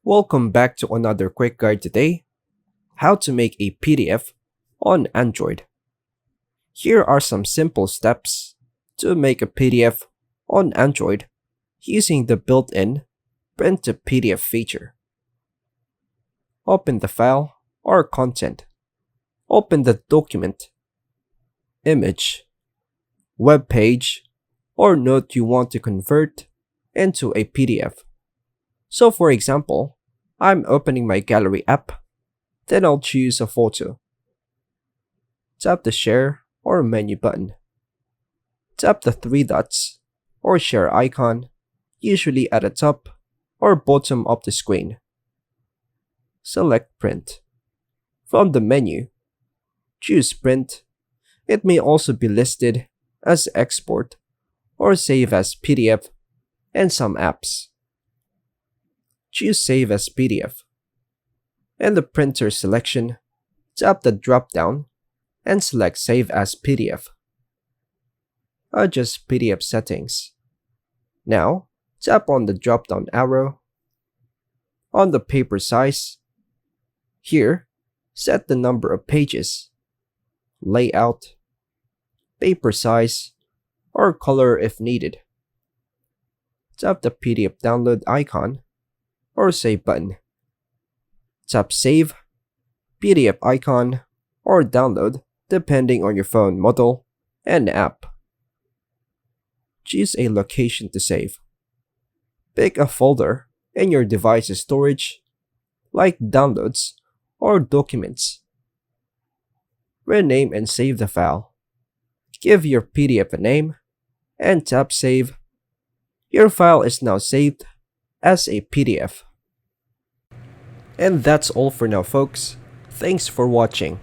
Welcome back to another quick guide today, how to make a PDF on Android. Here are some simple steps to make a PDF on Android using the built-in Print to PDF feature. Open the file or content. Open the document, image, web page, or note you want to convert into a PDF. So for example, I'm opening my gallery app, then I'll choose a photo. Tap the share or menu button. Tap the three dots or share icon, usually at the top or bottom of the screen. Select print. From the menu, choose print. It may also be listed as export or save as PDF and some apps. Choose Save as PDF. In the printer selection, tap the drop-down and select Save as PDF. Adjust PDF settings. Now, tap on the drop-down arrow. On the paper size, here, set the number of pages, layout, paper size, or color if needed. Tap the PDF download icon or Save button. Tap Save, PDF icon, or Download depending on your phone model and app. Choose a location to save. Pick a folder in your device's storage, like Downloads or Documents. Rename and save the file. Give your PDF a name, and tap Save. Your file is now saved as a PDF. And that's all for now, folks. Thanks for watching.